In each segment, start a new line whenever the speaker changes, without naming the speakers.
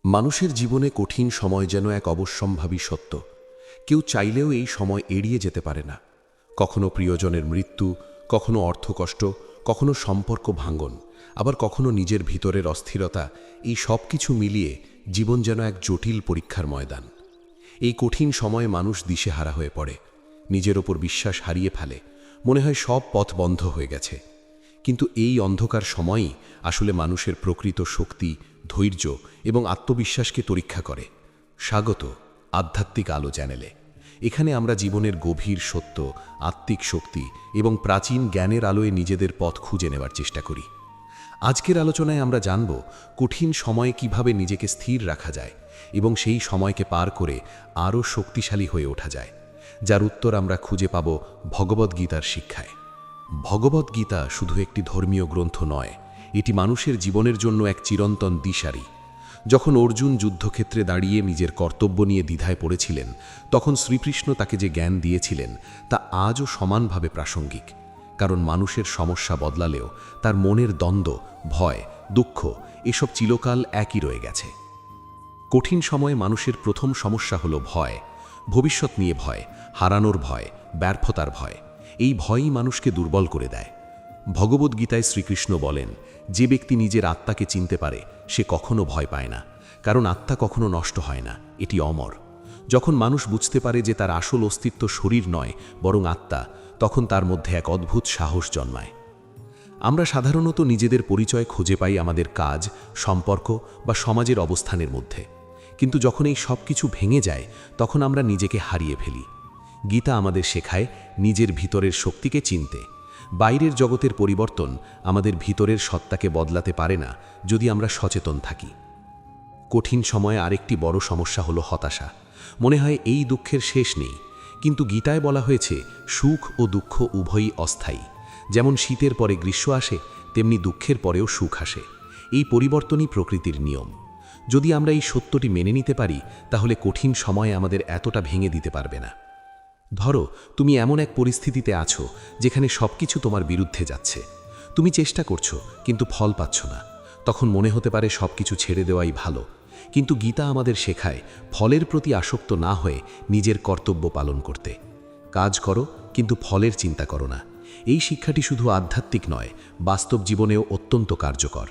মানুষের জীবনে কঠিন সময় যেন এক অবশ্যম্ভাবী সত্য। কেউ চাইলেও এই সময় এড়িয়ে যেতে পারে না। কখনো প্রিয়জনের মৃত্যু, কখনো অর্থকষ্ট, কখনো সম্পর্ক ভাঙ্গন, আবার কখনো নিজের ভিতরের অস্থিরতা। এই সব কিছু মিলিয়ে জীবন যেন এক জটিল পরীক্ষার ময়দান। এই কঠিন সময়ে মানুষ দিশেহারা হয়ে পড়ে, নিজের ওপর বিশ্বাস হারিয়ে ফেলে, মনে হয় সব পথ বন্ধ হয়ে গেছে। কিন্তু এই অন্ধকার সময়ই আসলে মানুষের প্রকৃত শক্তি, ধৈর্য এবং আত্মবিশ্বাসকে পরীক্ষা করে। স্বাগত আধ্যাত্মিক আলো চ্যানেলে। এখানে আমরা জীবনের গভীর সত্য, আত্মিক শক্তি এবং প্রাচীন জ্ঞানের আলোয় নিজেদের পথ খুঁজে নেওয়ার চেষ্টা করি। আজকের আলোচনায় আমরা জানব কঠিন সময়ে কিভাবে নিজেকে স্থির রাখা যায় এবং সেই সময়কে পার করে আরও শক্তিশালী হয়ে ওঠা যায়, যার উত্তর আমরা খুঁজে পাব ভগবদ্গীতার শিক্ষায়। ভগবদ্গীতা শুধু একটি ধর্মীয় গ্রন্থ নয়, এটি মানুষের জীবনের জন্য এক চিরন্তন দিশারি। যখন অর্জুন যুদ্ধক্ষেত্রে দাঁড়িয়ে নিজের কর্তব্য নিয়ে দ্বিধায় পড়েছিলেন, তখন শ্রীকৃষ্ণ তাকে যে জ্ঞান দিয়েছিলেন তা আজও সমানভাবে প্রাসঙ্গিক। কারণ মানুষের সমস্যা বদলালেও তার মনের দ্বন্দ্ব, ভয়, দুঃখ এসব চিরকাল একই রয়ে গেছে। কঠিন সময়ে মানুষের প্রথম সমস্যা হলো ভয়। ভবিষ্যৎ নিয়ে ভয়, হারানোর ভয়, ব্যর্থতার ভয়। এই ভয়ই মানুষকে দুর্বল করে দেয়। ভগবদ্গীতায় শ্রীকৃষ্ণ বলেন, যে ব্যক্তি নিজের আত্মাকে চিনতে পারে সে কখনো ভয় পায় না, কারণ আত্মা কখনো নষ্ট হয় না, এটি অমর। যখন মানুষ বুঝতে পারে যে তার আসল অস্তিত্ব শরীর নয় বরং আত্মা, তখন তার মধ্যে এক অদ্ভুত সাহস জন্মায়। আমরা সাধারণত নিজেদের পরিচয় খুঁজে পাই আমাদের কাজ, সম্পর্ক বা সমাজের অবস্থানের মধ্যে। কিন্তু যখন এই সব কিছু ভেঙে যায়, তখন আমরা নিজেকে হারিয়ে ফেলি। গীতা আমাদের শেখায় নিজের ভিতরের শক্তিকে চিনতে। বাইরের জগতের পরিবর্তন আমাদের ভিতরের সত্তাকে বদলাতে পারে না যদি আমরা সচেতন থাকি। কঠিন সময়ে আরেকটি বড় সমস্যা হলো হতাশা। মনে হয় এই দুঃখের শেষ নেই, কিন্তু গীতায় বলা হয়েছে সুখ ও দুঃখ উভয়ই অস্থায়ী। যেমন শীতের পরে গ্রীষ্ম আসে, তেমনি দুঃখের পরেও সুখ আসে। এই পরিবর্তনই প্রকৃতির নিয়ম। যদি আমরা এই সত্যটি মেনে নিতে পারি, তাহলে কঠিন সময়ে আমাদের এতটা ভেঙে দিতে পারবে না। ধরো, তুমি এমন এক পরিস্থিতিতে আছো যেখানে সবকিছু তোমার বিরুদ্ধে যাচ্ছে। তুমি চেষ্টা করছো কিন্তু ফল পাচ্ছ না। তখন মনে হতে পারে সবকিছু ছেড়ে দেওয়াই ভালো। কিন্তু গীতা আমাদের শেখায় ফলের প্রতি আসক্ত না হয়ে নিজের কর্তব্য পালন করতে। কাজ করো কিন্তু ফলের চিন্তা করো না। এই শিক্ষাটি শুধু আধ্যাত্মিক নয়, বাস্তব জীবনেও অত্যন্ত কার্যকর।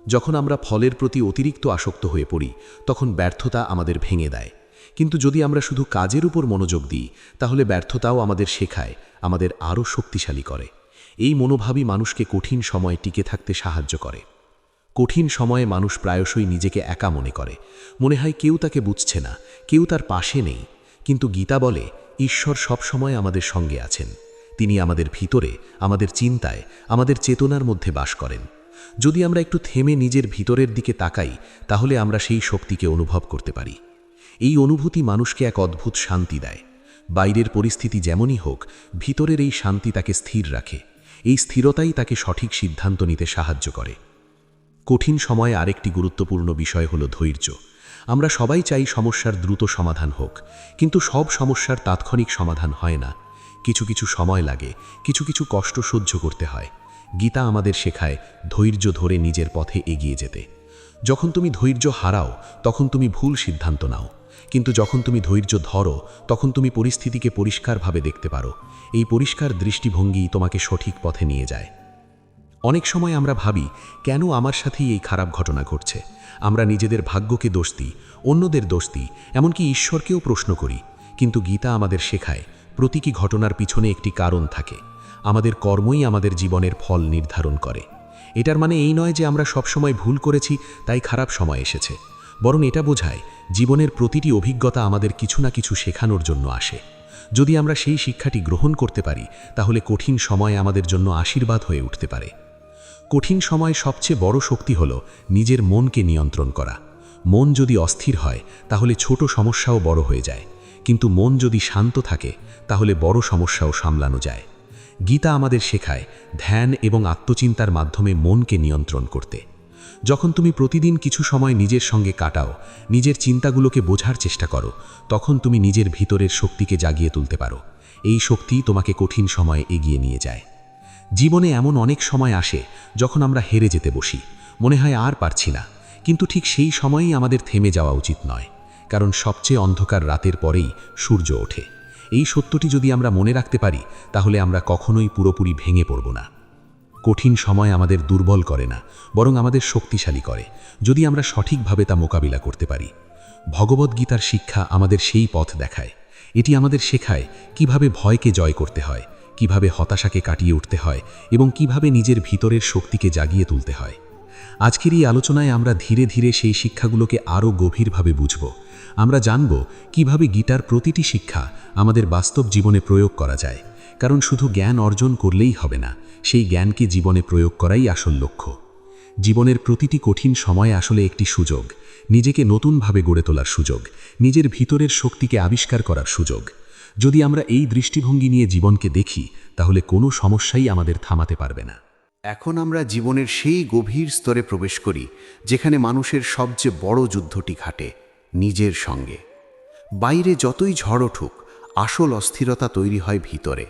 যখন আমরা ফলের প্রতি অতিরিক্ত আসক্ত হয়ে পড়ি, তখন ব্যর্থতা আমাদের ভেঙে দেয়। কিন্তু যদি আমরা শুধু কাজের উপর মনোযোগ দিই, তাহলে ব্যর্থতাও আমাদের শেখায়, আমাদের আরও শক্তিশালী করে। এই মনোভাবই মানুষকে কঠিন সময়ে টিকে থাকতে সাহায্য করে। কঠিন সময়ে মানুষ প্রায়শই নিজেকে একা মনে করে। মনে হয় কেউ তাকে বুঝছে না, কেউ তার পাশে নেই। কিন্তু গীতা বলে, ঈশ্বর সবসময় আমাদের সঙ্গে আছেন। তিনি আমাদের ভিতরে, আমাদের চিন্তায়, আমাদের চেতনার মধ্যে বাস করেন। যদি আমরা একটু থেমে নিজের ভিতরের দিকে তাকাই, তাহলে আমরা সেই শক্তিকে অনুভব করতে পারি। এই অনুভূতি মানুষকে এক অদ্ভুত শান্তি দেয়। বাইরের পরিস্থিতি যেমনই হোক, ভিতরের এই শান্তি তাকে স্থির রাখে। এই স্থিরতাই তাকে সঠিক সিদ্ধান্ত নিতে সাহায্য করে। কঠিন সময়ে আরেকটি গুরুত্বপূর্ণ বিষয় হলো ধৈর্য। আমরা সবাই চাই সমস্যার দ্রুত সমাধান হোক, কিন্তু সব সমস্যার তাৎক্ষণিক সমাধান হয় না। কিছু কিছু সময় লাগে, কিছু কিছু কষ্ট সহ্য করতে হয়। গীতা আমাদের শেখায় ধৈর্য ধরে নিজের পথে এগিয়ে যেতে। যখন তুমি ধৈর্য হারাও, তখন তুমি ভুল সিদ্ধান্ত নাও। কিন্তু যখন তুমি ধৈর্য ধরো, তখন তুমি পরিস্থিতিকে পরিষ্কারভাবে দেখতে পারো। এই পরিষ্কার দৃষ্টিভঙ্গি তোমাকে সঠিক পথে নিয়ে যায়। অনেক সময় আমরা ভাবি, কেন আমার সাথেই এই খারাপ ঘটনা ঘটছে। আমরা নিজেদের ভাগ্যকে দোষ দিই, অন্যদের দোষ দিই, এমনকি ঈশ্বরকেও প্রশ্ন করি। কিন্তু গীতা আমাদের শেখায়, প্রতিটি ঘটনার পিছনে একটি কারণ থাকে। আমাদের কর্মই আমাদের জীবনের ফল নির্ধারণ করে। এটার মানে এই নয় যে আমরা সবসময় ভুল করেছি তাই খারাপ সময় এসেছে, বরং এটা বোঝায় জীবনের প্রতিটি অভিজ্ঞতা আমাদের কিছু না কিছু শেখানোর জন্য আসে। যদি আমরা সেই শিক্ষাটি গ্রহণ করতে পারি, তাহলে কঠিন সময় আমাদের জন্য আশীর্বাদ হয়ে উঠতে পারে। কঠিন সময় সবচেয়ে বড় শক্তি হলো নিজের মনকে নিয়ন্ত্রণ করা। মন যদি অস্থির হয়, তাহলে ছোট সমস্যাও বড় হয়ে যায়। কিন্তু মন যদি শান্ত থাকে, তাহলে বড় সমস্যাও সামলানো যায়। গীতা আমাদের শেখায় ধ্যান এবং আত্মচিন্তার মাধ্যমে মনকে নিয়ন্ত্রণ করতে। যখন তুমি প্রতিদিন কিছু সময় নিজের সঙ্গে কাটাও, নিজের চিন্তাগুলোকে বোঝার চেষ্টা করো, তখন তুমি নিজের ভিতরের শক্তিকে জাগিয়ে তুলতে পারো। এই শক্তি তোমাকে কঠিন সময়ে এগিয়ে নিয়ে যায়। জীবনে এমন অনেক সময় আসে যখন আমরা হেরে যেতে বসি, মনে হয় আর পারছি না। কিন্তু ঠিক সেই সময়েই আমাদের থেমে যাওয়া উচিত নয়, কারণ সবচেয়ে অন্ধকার রাতের পরেই সূর্য ওঠে। এই সত্যটি যদি আমরা মনে রাখতে পারি, তাহলে আমরা কখনোই পুরোপুরি ভেঙে পড়ব না। কঠিন সময় আমাদের দুর্বল করে না, বরং আমাদের শক্তিশালী করে, যদি আমরা সঠিকভাবে তা মোকাবিলা করতে পারি। ভগবদ্গীতার শিক্ষা আমাদের সেই পথ দেখায়। এটি আমাদের শেখায় কিভাবে ভয়কে জয় করতে হয়, কিভাবে হতাশাকে কাটিয়ে উঠতে হয় এবং কিভাবে নিজের ভিতরের শক্তিকে জাগিয়ে তুলতে হয়। আজকের এই আলোচনায় আমরা ধীরে ধীরে সেই শিক্ষাগুলোকে আরও গভীরভাবে বুঝব। আমরা জানব কিভাবে গীতার প্রতিটি শিক্ষা আমাদের বাস্তব জীবনে প্রয়োগ করা যায়, কারণ শুধু জ্ঞান অর্জন করলেই হবে না, সেই জ্ঞানকে জীবনে প্রয়োগ করাই আসল লক্ষ্য। জীবনের প্রতিটি কঠিন সময় আসলে একটি সুযোগ, নিজেকে নতুনভাবে গড়ে তোলার সুযোগ, নিজের ভিতরের শক্তিকে আবিষ্কার করার সুযোগ। যদি আমরা এই দৃষ্টিভঙ্গি নিয়ে জীবনকে দেখি, তাহলে কোনো সমস্যাই আমাদের থামাতে পারবে না।
এখন আমরা জীবনের সেই গভীর স্তরে প্রবেশ করি যেখানে মানুষের সবচেয়ে বড় যুদ্ধটি ঘটে নিজের সঙ্গে। বাইরে যতই ঝড় উঠুক, আসল অস্থিরতা তৈরি হয় ভিতরে,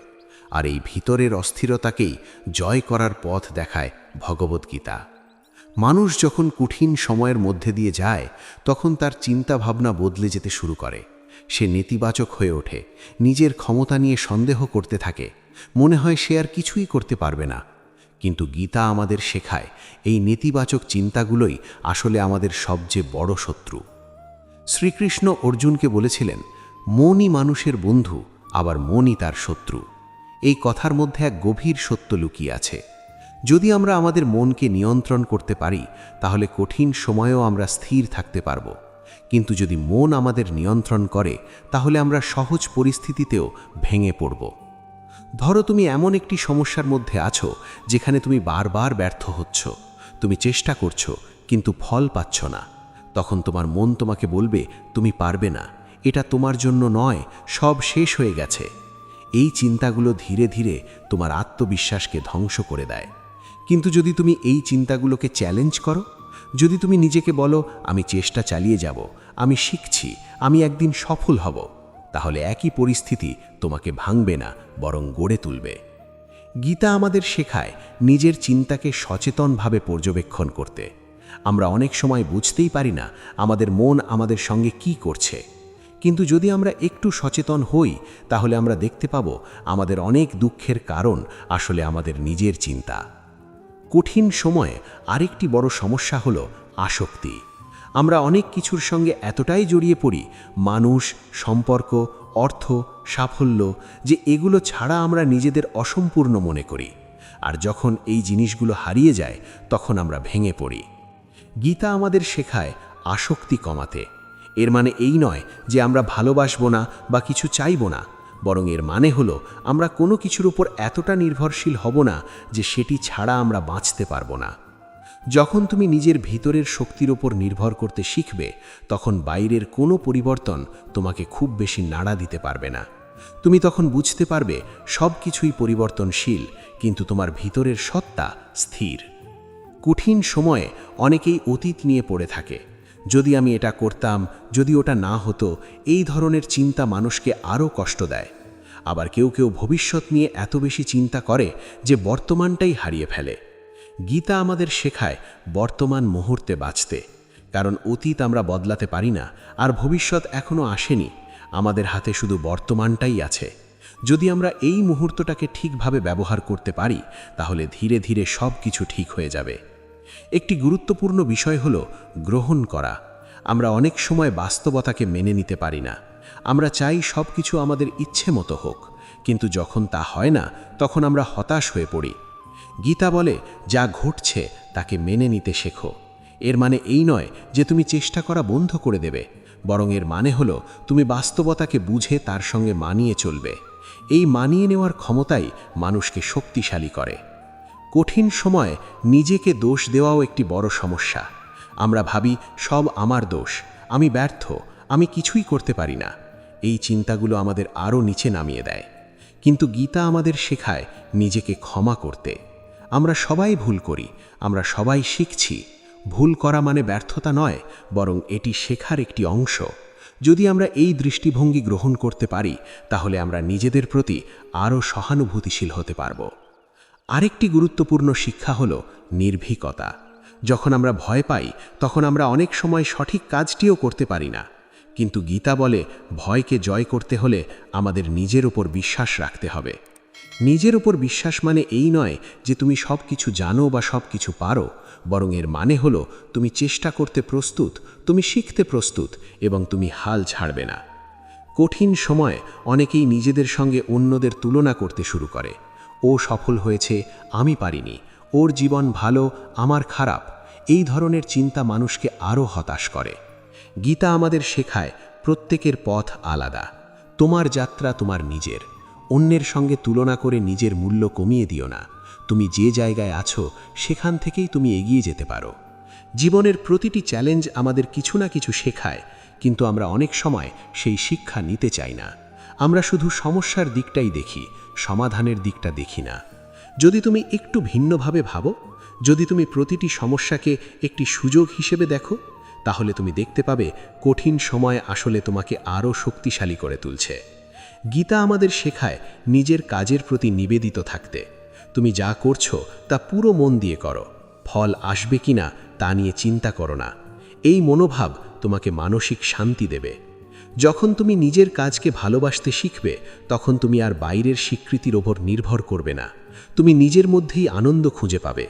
আর এই ভিতরের অস্থিরতাকেই জয় করার পথ দেখায় ভগবদ্গীতা। মানুষ যখন কঠিন সময়ের মধ্যে দিয়ে যায়, তখন তার চিন্তা ভাবনা বদলে যেতে শুরু করে। সে নেতিবাচক হয়ে ওঠে, নিজের ক্ষমতা নিয়ে সন্দেহ করতে থাকে, মনে হয় সে আর কিছুই করতে পারবে না। কিন্তু গীতা আমাদের শেখায় এই নেতিবাচক চিন্তাগুলোই আসলে আমাদের সবচেয়ে বড় শত্রু। শ্রীকৃষ্ণ অর্জুনকে বলেছিলেন, মনই মানুষের বন্ধু, আবার মনই তার শত্রু। এই কথার মধ্যে এক গভীর সত্য লুকিয়ে আছে। যদি আমরা আমাদের মনকে নিয়ন্ত্রণ করতে পারি, তাহলে কঠিন সময়েও আমরা স্থির থাকতে পারব। কিন্তু যদি মন আমাদের নিয়ন্ত্রণ করে, তাহলে আমরা সহজ পরিস্থিতিতেও ভেঙে পড়ব। ধরো তুমি এমন একটি সমস্যার মধ্যে আছো যেখানে তুমি বারবার ব্যর্থ হচ্ছ, তুমি চেষ্টা করছো কিন্তু ফল পাচ্ছ না। তখন তোমার মন তোমাকে বলবে, তুমি পারবে না, এটা তোমার জন্য নয়, সব শেষ হয়ে গেছে। এই চিন্তাগুলো ধীরে ধীরে তোমার আত্মবিশ্বাসকে ধ্বংস করে দেয়। কিন্তু যদি তুমি এই চিন্তাগুলোকে চ্যালেঞ্জ করো, যদি তুমি নিজেকে বলো, আমি চেষ্টা চালিয়ে যাব, আমি শিখছি, আমি একদিন সফল হব, তাহলে একই পরিস্থিতি তোমাকে ভাঙবে না, বরং গড়ে তুলবে। গীতা আমাদের শেখায় নিজের চিন্তাকে সচেতনভাবে পর্যবেক্ষণ করতে। আমরা অনেক সময় বুঝতেই পারি না আমাদের মন আমাদের সঙ্গে কি করছে, কিন্তু যদি আমরা একটু সচেতন হই, তাহলে আমরা দেখতে পাব আমাদের অনেক দুঃখের কারণ আসলে আমাদের নিজের চিন্তা। কঠিন সময়ে আরেকটি বড় সমস্যা হলো আসক্তি। আমরা অনেক কিছুর সঙ্গে এতটাই জড়িয়ে পড়ি, মানুষ, সম্পর্ক, অর্থ, সাফল্য, যে এগুলো ছাড়া আমরা নিজেদের অসম্পূর্ণ মনে করি। আর যখন এই জিনিসগুলো হারিয়ে যায়, তখন আমরা ভেঙে পড়ি। গীতা আমাদের শেখায় আসক্তি কমাতে। এর মানে এই নয় যে আমরা ভালোবাসবো না বা কিছু চাইবো না, বরং এর মানে হলো আমরা কোনো কিছুর উপর এতটা নির্ভরশীল হব না যে সেটি ছাড়া আমরা বাঁচতে পারবো না। যখন তুমি নিজের ভিতরের শক্তির উপর নির্ভর করতে শিখবে, তখন বাইরের কোনো পরিবর্তন তোমাকে খুব বেশি নাড়া দিতে পারবে না। তুমি তখন বুঝতে পারবে সব কিছুই পরিবর্তনশীল, কিন্তু তোমার ভিতরের সত্তা স্থির। কঠিন সময়ে অনেকেই অতীত নিয়ে পড়ে থাকে। যদি আমি এটা করতাম, যদি ওটা না হতো, এই ধরনের চিন্তা মানুষকে আরও কষ্ট দেয়। আবার কেউ কেউ ভবিষ্যৎ নিয়ে এত বেশি চিন্তা করে যে বর্তমানটাই হারিয়ে ফেলে। গীতা আমাদের শেখায় বর্তমান মুহূর্তে বাঁচতে, কারণ অতীত আমরা বদলাতে পারি না, আর ভবিষ্যৎ এখনও আসেনি। আমাদের হাতে শুধু বর্তমানটাই আছে। যদি আমরা এই মুহূর্তটাকে ঠিকভাবে ব্যবহার করতে পারি, তাহলে ধীরে ধীরে সব কিছু ঠিক হয়ে যাবে। একটি গুরুত্বপূর্ণ বিষয় হলো গ্রহণ করা। আমরা অনেক সময় বাস্তবতাকে মেনে নিতে পারি না। আমরা চাই সব কিছু আমাদের ইচ্ছে মতো হোক, কিন্তু যখন তা হয় না, তখন আমরা হতাশ হয়ে পড়ি। গীতা বলে, যা ঘটছে তাকে মেনে নিতে শেখো। এর মানে এই নয় যে তুমি চেষ্টা করা বন্ধ করে দেবে, বরং এর মানে হলো তুমি বাস্তবতাকে বুঝে তার সঙ্গে মানিয়ে চলবে। এই মানিয়ে নেওয়ার ক্ষমতাই মানুষকে শক্তিশালী করে। কঠিন সময় নিজেকে দোষ দেওয়াও একটি বড় সমস্যা। আমরা ভাবি সব আমার দোষ, আমি ব্যর্থ, আমি কিছুই করতে পারি না। এই চিন্তাগুলো আমাদের আরও নিচে নামিয়ে দেয়। কিন্তু গীতা আমাদের শেখায় নিজেকে ক্ষমা করতে। আমরা সবাই ভুল করি, আমরা সবাই শিখছি। ভুল করা মানে ব্যর্থতা নয়, বরং এটি শেখার একটি অংশ। যদি আমরা এই দৃষ্টিভঙ্গি গ্রহণ করতে পারি, তাহলে আমরা নিজেদের প্রতি আরও সহানুভূতিশীল হতে পারব। আরেকটি গুরুত্বপূর্ণ শিক্ষা হলো নির্ভীকতা। যখন আমরা ভয় পাই তখন আমরা অনেক সময় সঠিক কাজটিও করতে পারি না। কিন্তু গীতা বলে ভয়কে জয় করতে হলে আমাদের নিজের উপর বিশ্বাস রাখতে হবে। নিজের উপর বিশ্বাস মানে এই নয় যে তুমি সব কিছু জানো বা সব কিছু পারো, বরং এর মানে হলো তুমি চেষ্টা করতে প্রস্তুত, তুমি শিখতে প্রস্তুত এবং তুমি হাল ছাড়বে না। কঠিন সময় অনেকেই নিজেদের সঙ্গে অন্যদের তুলনা করতে শুরু করে। ও সফল হয়েছে, আমি পারিনি, ওর জীবন ভালো, আমার খারাপ। এই ধরনের চিন্তা মানুষকে আরও হতাশ করে। গীতা আমাদের শেখায় প্রত্যেকের পথ আলাদা। তোমার যাত্রা তোমার নিজের। অন্যের সঙ্গে তুলনা করে নিজের মূল্য কমিয়ে দিও না। তুমি যে জায়গায় আছো সেখান থেকেই তুমি এগিয়ে যেতে পারো। জীবনের প্রতিটি চ্যালেঞ্জ আমাদের কিছু না কিছু শেখায়, কিন্তু আমরা অনেক সময় সেই শিক্ষা নিতে চাই না। আমরা শুধু সমস্যার দিকটাই দেখি, সমাধানের দিকটা দেখি না। যদি তুমি একটু ভিন্নভাবে ভাবো, যদি তুমি প্রতিটি সমস্যাকে একটি সুযোগ হিসেবে দেখো, তাহলে তুমি দেখতে পাবে কঠিন সময় আসলে তোমাকে আরও শক্তিশালী করে তুলছে। গীতা আমাদের শেখায় নিজের কাজের প্রতি নিবেদিত থাকতে। তুমি যা করছো তা পুরো মন দিয়ে করো। ফল আসবে কিনা তা নিয়ে চিন্তা করো না। এই মনোভাব তোমাকে মানসিক শান্তি দেবে। যখন তুমি নিজের কাজকে ভালোবাসতে শিখবে, তখন তুমি আর বাইরের স্বীকৃতির ওপর নির্ভর করবে না। তুমি নিজের মধ্যেই আনন্দ খুঁজে পাবে।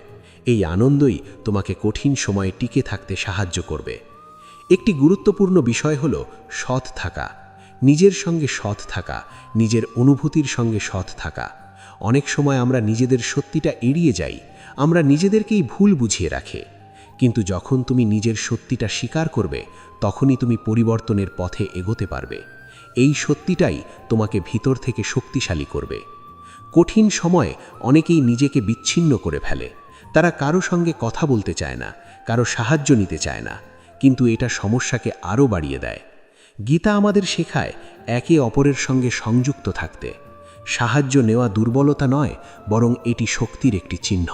এই আনন্দই তোমাকে কঠিন সময়ে টিকে থাকতে সাহায্য করবে। একটি গুরুত্বপূর্ণ বিষয় হলো সৎ থাকা। নিজের সঙ্গে সৎ থাকা, নিজের অনুভূতির সঙ্গে সৎ থাকা। অনেক সময় আমরা নিজেদের সত্যিটা এড়িয়ে যাই, আমরা নিজেদেরকেই ভুল বুঝিয়ে রাখি। কিন্তু যখন তুমি নিজের সত্যিটা স্বীকার করবে, তখনই তুমি পরিবর্তনের পথে এগোতে পারবে। এই সত্যিটাই তোমাকে ভিতর থেকে শক্তিশালী করবে। কঠিন সময়ে অনেকেই নিজেকে বিচ্ছিন্ন করে ফেলে। তারা কারো সঙ্গে কথা বলতে চায় না, কারো সাহায্য নিতে চায় না, কিন্তু এটা সমস্যাকে আরও বাড়িয়ে দেয়। গীতা আমাদের শেখায় একে অপরের সঙ্গে সংযুক্ত থাকতে। সাহায্য নেওয়া দুর্বলতা নয়, বরং এটি শক্তির একটি চিহ্ন।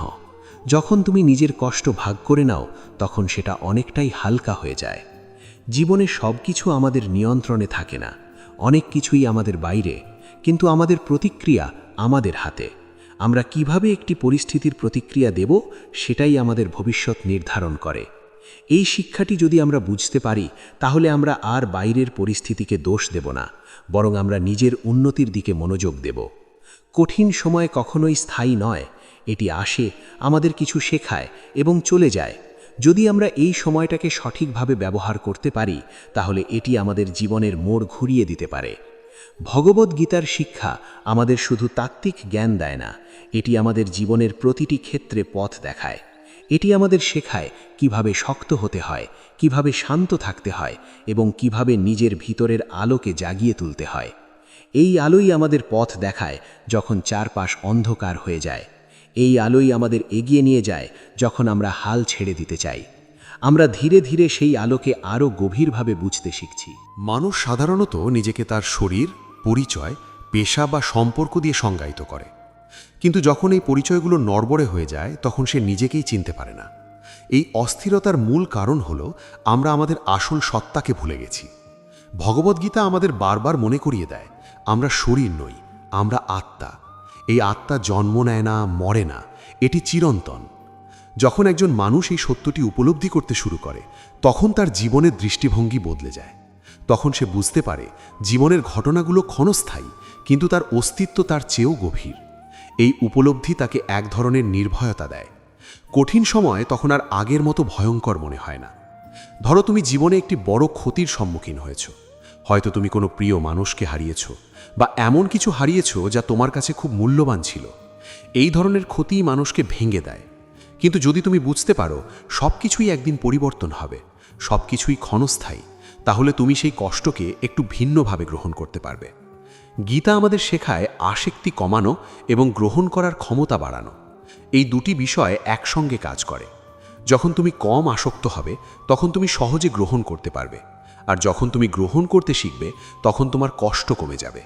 যখন তুমি নিজের কষ্ট ভাগ করে নাও, তখন সেটা অনেকটাই হালকা হয়ে যায়। জীবনে সব কিছু আমাদের নিয়ন্ত্রণে থাকে না, অনেক কিছুই আমাদের বাইরে, কিন্তু আমাদের প্রতিক্রিয়া আমাদের হাতে। আমরা কিভাবে একটি পরিস্থিতির প্রতিক্রিয়া দেব, সেটাই আমাদের ভবিষ্যৎ নির্ধারণ করে। এই শিক্ষাটি যদি আমরা বুঝতে পারি, তাহলে আমরা আর বাইরের পরিস্থিতিকে দোষ দেব না, বরং আমরা নিজের উন্নতির দিকে মনোযোগ দেব। কঠিন সময় কখনোই স্থায়ী নয়, এটি আসে, আমাদের কিছু শেখায় এবং চলে যায়। যদি আমরা এই সময়টাকে সঠিকভাবে ব্যবহার করতে পারি, তাহলে এটি আমাদের জীবনের মোড় ঘুরিয়ে দিতে পারে। ভগবদ্গীতার শিক্ষা আমাদের শুধু তাত্ত্বিক জ্ঞান দেয় না, এটি আমাদের জীবনের প্রতিটি ক্ষেত্রে পথ দেখায়। এটি আমাদের শেখায় কিভাবে শক্ত হতে হয়, কিভাবে শান্ত থাকতে হয় এবং কিভাবে নিজের ভিতরের আলোকে জাগিয়ে তুলতে হয়। এই আলোই আমাদের পথ দেখায় যখন চারপাশ অন্ধকার হয়ে যায়। এই আলোই আমাদের এগিয়ে নিয়ে যায় যখন আমরা হাল ছেড়ে দিতে চাই। আমরা ধীরে ধীরে সেই আলোকে আরও গভীরভাবে বুঝতে শিখছি।
মানুষ সাধারণত নিজেকে তার শরীর, পরিচয়, পেশা বা সম্পর্ক দিয়ে সংজ্ঞায়িত করে। কিন্তু যখন এই পরিচয়গুলো নড়বড়ে হয়ে যায়, তখন সে নিজেকেই চিনতে পারে না। এই অস্থিরতার মূল কারণ হলো আমরা আমাদের আসল সত্তাকে ভুলে গেছি। ভগবদ্গীতা আমাদের বারবার মনে করিয়ে দেয়, আমরা শরীর নই, আমরা আত্মা। এই আত্মা জন্ম নেয় না, মরে না, এটি চিরন্তন। যখন একজন মানুষ এই সত্যটি উপলব্ধি করতে শুরু করে, তখন তার জীবনের দৃষ্টিভঙ্গি বদলে যায়। তখন সে বুঝতে পারে জীবনের ঘটনাগুলো ক্ষণস্থায়ী, কিন্তু তার অস্তিত্ব তার চেয়েও গভীর। এই উপলব্ধি তাকে এক ধরনের নির্ভয়তা দেয়। কঠিন সময় তখন আর আগের মতো ভয়ঙ্কর মনে হয় না। ধরো তুমি জীবনে একটি বড় ক্ষতির সম্মুখীন হয়েছ। হয়তো তুমি কোনো প্রিয় মানুষকে হারিয়েছ, বা এমন কিছু হারিয়েছ যা তোমার কাছে খুব মূল্যবান ছিল। এই ধরনের ক্ষতিই মানুষকে ভেঙে দেয়। কিন্তু যদি তুমি বুঝতে পারো সব কিছুই একদিন পরিবর্তন হবে, সব কিছুই ক্ষণস্থায়ী, তাহলে তুমি সেই কষ্টকে একটু ভিন্নভাবে গ্রহণ করতে পারবে। গীতা আমাদের শেখায় আসক্তি কমানো এবং গ্রহণ করার ক্ষমতা বাড়ানো। এই দুটি বিষয় একসঙ্গে কাজ করে। যখন তুমি কম আসক্ত হবে, তখন তুমি সহজে গ্রহণ করতে পারবে, আর যখন তুমি গ্রহণ করতে শিখবে, তখন তোমার কষ্ট কমে যাবে।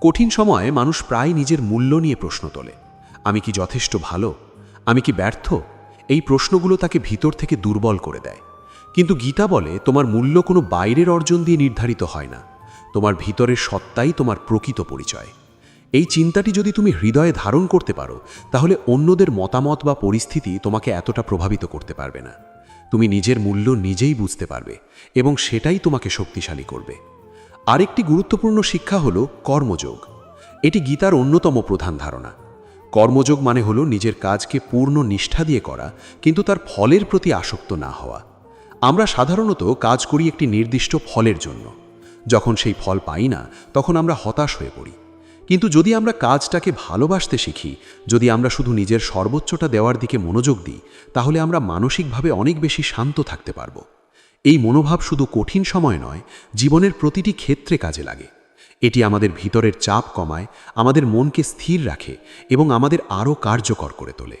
কঠিন সময়ে মানুষ প্রায় নিজের মূল্য নিয়ে প্রশ্ন তোলে। আমি কি যথেষ্ট ভালো? আমি কি ব্যর্থ? এই প্রশ্নগুলো তাকে ভিতর থেকে দুর্বল করে দেয়। কিন্তু গীতা বলে তোমার মূল্য কোনো বাইরের অর্জন দিয়ে নির্ধারিত হয় না, তোমার ভিতরের সত্তাই তোমার প্রকৃত পরিচয়। এই চিন্তাটি যদি তুমি হৃদয়ে ধারণ করতে পারো, তাহলে অন্যদের মতামত বা পরিস্থিতি তোমাকে এতটা প্রভাবিত করতে পারবে না। তুমি নিজের মূল্য নিজেই বুঝতে পারবে এবং সেটাই তোমাকে শক্তিশালী করবে। আরেকটি গুরুত্বপূর্ণ শিক্ষা হলো কর্মযোগ। এটি গীতার অন্যতম প্রধান ধারণা। কর্মযোগ মানে হলো নিজের কাজকে পূর্ণ নিষ্ঠা দিয়ে করা, কিন্তু তার ফলের প্রতি আসক্ত না হওয়া। আমরা সাধারণত কাজ করি একটি নির্দিষ্ট ফলের জন্য। যখন সেই ফল পাই না, তখন আমরা হতাশ হয়ে পড়ি। কিন্তু যদি আমরা কাজটাকে ভালোবাসতে শিখি, যদি আমরা শুধু নিজের সর্বোচ্চটা দেওয়ার দিকে মনোযোগ দিই, তাহলে আমরা মানসিকভাবে অনেক বেশি শান্ত থাকতে পারব। এই মনোভাব শুধু কঠিন সময় নয়, জীবনের প্রতিটি ক্ষেত্রে কাজে লাগে। এটি আমাদের ভিতরের চাপ কমায়, আমাদের মনকে স্থির রাখে এবং আমাদের আরও কার্যকর করে তোলে।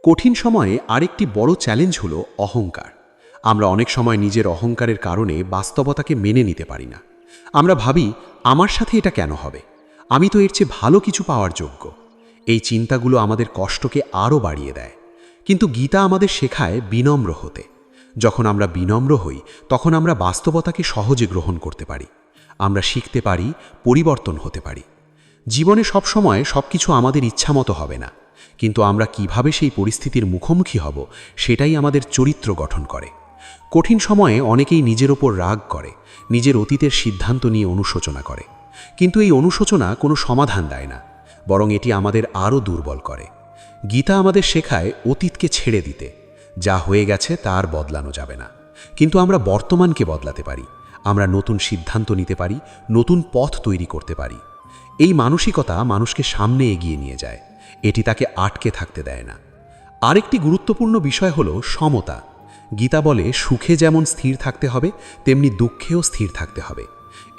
কঠিন সময়ে আরেকটি বড় চ্যালেঞ্জ হলো অহংকার। আমরা অনেক সময় নিজের অহংকারের কারণে বাস্তবতাকে মেনে নিতে পারি না। আমরা ভাবি, আমার সাথে এটা কেন হবে? আমি তো এর চেয়ে ভালো কিছু পাওয়ার যোগ্য। এই চিন্তাগুলো আমাদের কষ্টকে আরও বাড়িয়ে দেয়। কিন্তু গীতা আমাদের শেখায় বিনম্র হতে। যখন আমরা বিনম্র হই, তখন আমরা বাস্তবতাকে সহজে গ্রহণ করতে পারি। আমরা শিখতে পারি, পরিবর্তন হতে পারি। জীবনে সবসময় সবকিছু আমাদের ইচ্ছামতো হবে না, কিন্তু আমরা কিভাবে সেই পরিস্থিতির মুখোমুখি হব, সেটাই আমাদের চরিত্র গঠন করে। কঠিন সময়ে অনেকেই নিজের ওপর রাগ করে, নিজের অতীতের সিদ্ধান্ত নিয়ে অনুশোচনা করে। কিন্তু এই অনুশোচনা কোনো সমাধান দেয় না, বরং এটি আমাদের আরও দুর্বল করে। গীতা আমাদের শেখায় অতীতকে ছেড়ে দিতে। যা হয়ে গেছে তা আর বদলানো যাবে না, কিন্তু আমরা বর্তমানকে বদলাতে পারি। আমরা নতুন সিদ্ধান্ত নিতে পারি, নতুন পথ তৈরি করতে পারি। এই মানসিকতা মানুষকে সামনে এগিয়ে নিয়ে যায়, এটি তাকে আটকে থাকতে দেয় না। আরেকটি গুরুত্বপূর্ণ বিষয় হলো সমতা। গীতা বলে, সুখে যেমন স্থির থাকতে হবে, তেমনি দুঃখেও স্থির থাকতে হবে।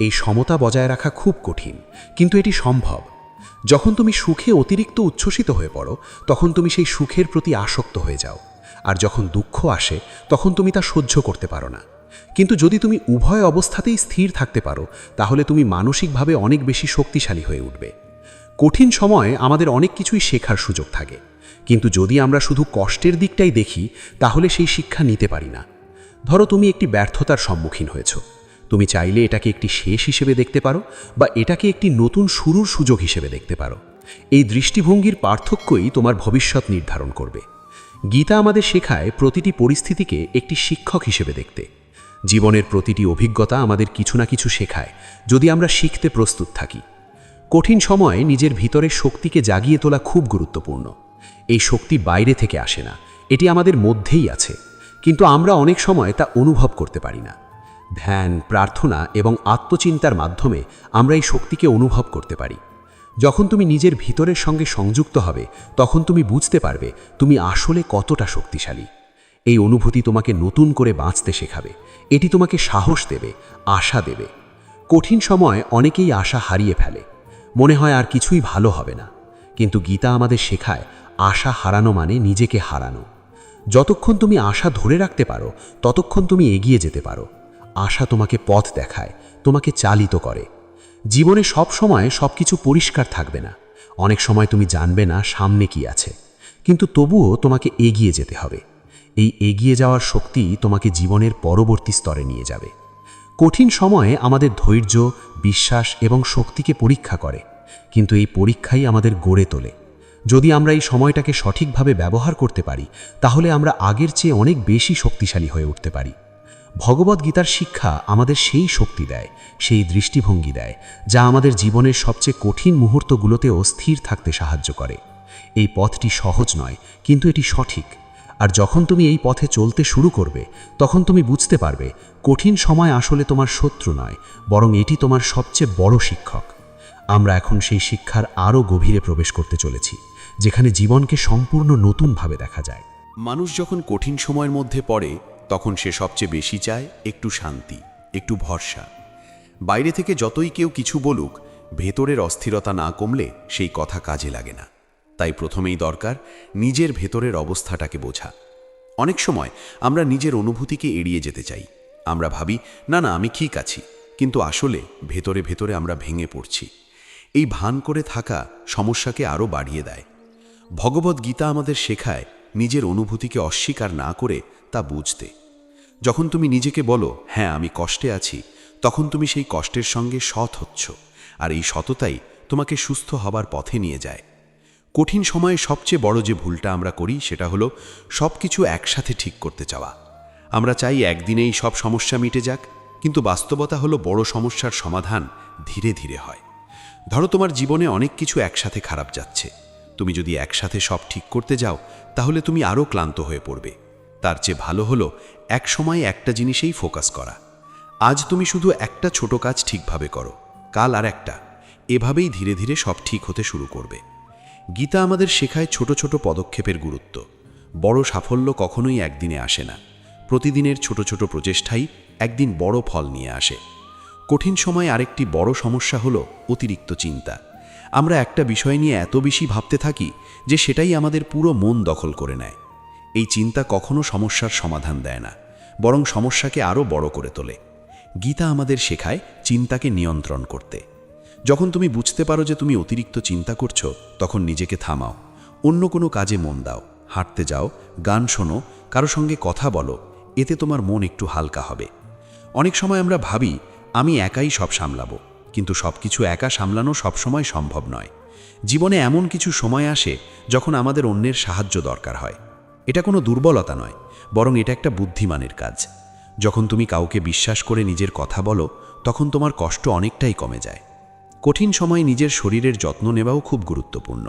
এই সমতা বজায় রাখা খুব কঠিন, কিন্তু এটি সম্ভব। যখন তুমি সুখে অতিরিক্ত উচ্ছ্বসিত হয়ে পড়ো, তখন তুমি সেই সুখের প্রতি আসক্ত হয়ে যাও। আর যখন দুঃখ আসে, তখন তুমি তা সহ্য করতে পারো না। কিন্তু যদি তুমি উভয় অবস্থাতেই স্থির থাকতে পারো, তাহলে তুমি মানসিকভাবে অনেক বেশি শক্তিশালী হয়ে উঠবে। কঠিন সময়ে আমাদের অনেক কিছুই শেখার সুযোগ থাকে, কিন্তু যদি আমরা শুধু কষ্টের দিকটাই দেখি, তাহলে সেই শিক্ষা নিতে পারি না। ধরো তুমি একটি ব্যর্থতার সম্মুখীন হয়েছ। তুমি চাইলে এটাকে একটি শেষ হিসেবে দেখতে পারো, বা এটাকে একটি নতুন শুরুর সুযোগ হিসেবে দেখতে পারো। এই দৃষ্টিভঙ্গির পার্থক্যই তোমার ভবিষ্যৎ নির্ধারণ করবে। গীতা আমাদের শেখায় প্রতিটি পরিস্থিতিকে একটি শিক্ষক হিসেবে দেখতে। জীবনের প্রতিটি অভিজ্ঞতা আমাদের কিছু না কিছু শেখায়, যদি আমরা শিখতে প্রস্তুত থাকি। কঠিন সময়ে নিজের ভিতরের শক্তিকে জাগিয়ে তোলা খুব গুরুত্বপূর্ণ। এই শক্তি বাইরে থেকে আসে না, এটি আমাদের মধ্যেই আছে, কিন্তু আমরা অনেক সময় তা অনুভব করতে পারি না। ধ্যান, প্রার্থনা এবং আত্মচিন্তার মাধ্যমে আমরা এই শক্তিকে অনুভব করতে পারি। যখন তুমি নিজের ভিতরের সঙ্গে সংযুক্ত হবে, তখন তুমি বুঝতে পারবে তুমি আসলে কতটা শক্তিশালী। এই অনুভূতি তোমাকে নতুন করে বাঁচতে শেখাবে। এটি তোমাকে সাহস দেবে, আশা দেবে। কঠিন সময় অনেকেই আশা হারিয়ে ফেলে, মনে হয় আর কিছুই ভালো হবে না। কিন্তু গীতা আমাদের শেখায়, আশা হারানো মানে নিজেকে হারানো। যতক্ষণ তুমি আশা ধরে রাখতে পারো, ততক্ষণ তুমি এগিয়ে যেতে পারো। আশা তোমাকে পথ দেখায়, তোমাকে চালিত করে। জীবনে সব সময় সবকিছু পরিষ্কার থাকবে না। অনেক সময় তুমি জানবে না সামনে কি আছে, কিন্তু তবুও তোমাকে এগিয়ে যেতে হবে। এই এগিয়ে যাওয়ার শক্তি তোমাকে জীবনের পরবর্তী স্তরে নিয়ে যাবে। কঠিন সময়ে আমাদের ধৈর্য, বিশ্বাস এবং শক্তিকে পরীক্ষা করে, কিন্তু এই পরীক্ষাই আমাদের গড়ে তোলে। যদি আমরা এই সময়টাকে সঠিকভাবে ব্যবহার করতে পারি, তাহলে আমরা আগের চেয়ে অনেক বেশি শক্তিশালী হয়ে উঠতে পারি। ভগবদ্গীতার শিক্ষা আমাদের সেই শক্তি দেয়, সেই দৃষ্টিভঙ্গি দেয়, যা আমাদের জীবনের সবচেয়ে কঠিন মুহূর্তগুলোতেও স্থির থাকতে সাহায্য করে। এই পথটি সহজ নয়, কিন্তু এটি সঠিক। আর যখন তুমি এই পথে চলতে শুরু করবে, তখন তুমি বুঝতে পারবে কঠিন সময় আসলে তোমার শত্রু নয়, বরং এটি তোমার সবচেয়ে বড় শিক্ষক। আমরা এখন সেই শিক্ষার আরও গভীরে প্রবেশ করতে চলেছি, যেখানে জীবনকে সম্পূর্ণ নতুনভাবে দেখা যায়।
মানুষ যখন কঠিন সময়ের মধ্যে পড়ে, তখন সে সবচেয়ে বেশি চায় একটু শান্তি, একটু ভরসা। বাইরে থেকে যতই কেউ কিছু বলুক, ভেতরের অস্থিরতা না কমলে সেই কথা কাজে লাগে না। তাই প্রথমেই দরকার নিজের ভেতরের অবস্থাটাকে বোঝা। অনেক সময় আমরা নিজের অনুভূতিকে এড়িয়ে যেতে চাই। আমরা ভাবি, না না আমি ঠিক আছি, কিন্তু আসলে ভেতরে ভেতরে আমরা ভেঙে পড়ছি। এই ভান করে থাকা সমস্যাকে আরও বাড়িয়ে দেয়। ভগবদ্গীতা আমাদের শেখায় নিজের অনুভূতিকে অস্বীকার না করে তা বুঝতে। যখন তুমি নিজেকে বলো, হ্যাঁ আমি কষ্টে আছি, তখন তুমি সেই কষ্টের সঙ্গে সৎ হচ্ছ, আর এই সততাই তোমাকে সুস্থ হবার পথে নিয়ে যায়। কঠিন সময়ে সবচেয়ে বড় যে ভুলটা আমরা করি সেটা হলো সব কিছু একসাথে ঠিক করতে চাওয়া। আমরা চাই একদিনেই সব সমস্যা মিটে যাক, কিন্তু বাস্তবতা হলো বড় সমস্যার সমাধান ধীরে ধীরে হয়। ধরো তোমার জীবনে অনেক কিছু একসাথে খারাপ যাচ্ছে। তুমি যদি একসাথে সব ঠিক করতে যাও তাহলে তুমি আরও ক্লান্ত হয়ে পড়বে। তার চেয়ে ভালো হলো এক সময় একটা জিনিসেই ফোকাস করা। আজ তুমি শুধু একটা ছোট কাজ ঠিকভাবে করো, কাল আর একটা, এভাবেই ধীরে ধীরে সব ঠিক হতে শুরু করবে। গীতা আমাদের শেখায় ছোট ছোট পদক্ষেপের গুরুত্ব। বড় সাফল্য কখনোই একদিনে আসে না। প্রতিদিনের ছোট ছোট প্রচেষ্টাই একদিন বড় ফল নিয়ে আসে। কঠিন সময়ে আরেকটি বড় সমস্যা হলো অতিরিক্ত চিন্তা। আমরা একটা বিষয় নিয়ে এত বেশি ভাবতে থাকি যে সেটাই আমাদের পুরো মন দখল করে নেয়। এই চিন্তা কখনো সমস্যার সমাধান দেয় না, বরং সমস্যাকে আরও বড় করে তোলে। গীতা আমাদের শেখায় চিন্তাকে নিয়ন্ত্রণ করতে। যখন তুমি বুঝতে পারো যে তুমি অতিরিক্ত চিন্তা করছো, তখন নিজেকে থামাও, অন্য কোনো কাজে মন দাও, হাঁটতে যাও, গান শোনো, কারো সঙ্গে কথা বলো। এতে তোমার মন একটু হালকা হবে। অনেক সময় আমরা ভাবি আমি একাই সব সামলাবো, কিন্তু সব কিছু একা সামলানো সবসময় সম্ভব নয়। জীবনে এমন কিছু সময় আসে যখন আমাদের অন্যের সাহায্য দরকার হয়। এটা কোনো দুর্বলতা নয়, বরং এটা একটা বুদ্ধিমানের কাজ। যখন তুমি কাউকে বিশ্বাস করে নিজের কথা বলো, তখন তোমার কষ্ট অনেকটাই কমে যায়। কঠিন সময়ে নিজের শরীরের যত্ন নেওয়াও খুব গুরুত্বপূর্ণ।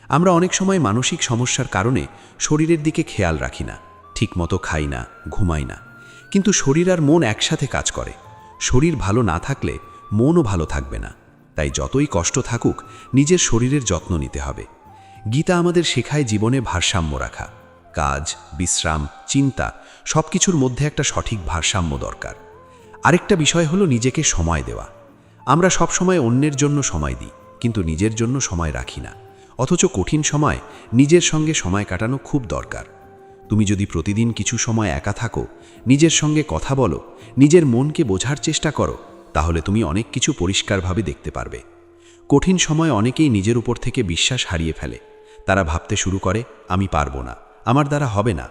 আমরা অনেক সময় মানসিক সমস্যার কারণে শরীরের দিকে খেয়াল রাখি না, ঠিকমতো খাই না, ঘুমাই না। কিন্তু শরীর আর মন একসাথে কাজ করে। শরীর ভালো না থাকলে মনও ভালো থাকবে না। তাই যতই কষ্ট থাকুক, নিজের শরীরের যত্ন নিতে হবে। গীতা আমাদের শেখায় জীবনে ভারসাম্য রাখা। কাজ, বিশ্রাম, চিন্তা সবকিছুর মধ্যে একটা সঠিক ভারসাম্য দরকার। আরেকটা বিষয় হলো নিজেকে সময় দেওয়া। আমরা সব সময় অন্যের জন্য সময় দিই, কিন্তু নিজের জন্য সময় রাখি না। অথচ কঠিন সময় নিজের সঙ্গে সময় কাটানো খুব দরকার। তুমি যদি প্রতিদিন কিছু সময় একা থাকো, নিজের সঙ্গে কথা বলো, নিজের মনকে বোঝার চেষ্টা করো, তাহলে তুমি অনেক কিছু পরিষ্কারভাবে দেখতে পারবে। কঠিন সময় অনেকেই নিজের উপর থেকে বিশ্বাস হারিয়ে ফেলে। তারা ভাবতে শুরু করে আমি পারবো না, আমার দ্বারা হবে না।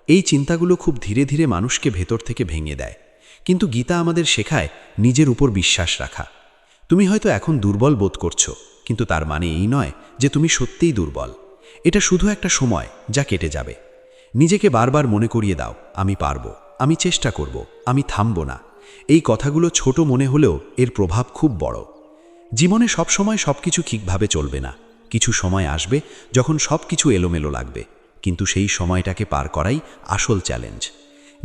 এই চিন্তাগুলো খুব ধীরে ধীরে মানুষকে ভেতর থেকে ভেঙে দেয়। কিন্তু গীতা আমাদের শেখায় নিজের উপর বিশ্বাস রাখা। তুমি হয়তো এখন দুর্বল বোধ করছো, কিন্তু তার মানে এই নয় যে তুমি সত্যিই দুর্বল। এটা শুধু একটা সময় যা কেটে যাবে। নিজেকে বারবার মনে করিয়ে দাও আমি পারবো, আমি চেষ্টা করব, আমি থামবো না। এই কথাগুলো ছোট মনে হলেও এর প্রভাব খুব বড়। জীবনে সবসময় সবকিছু ঠিকভাবে চলবে না। কিছু সময় আসবে যখন সবকিছু এলোমেলো লাগবে, কিন্তু সেই সময়টাকে পার করাই আসল চ্যালেঞ্জ।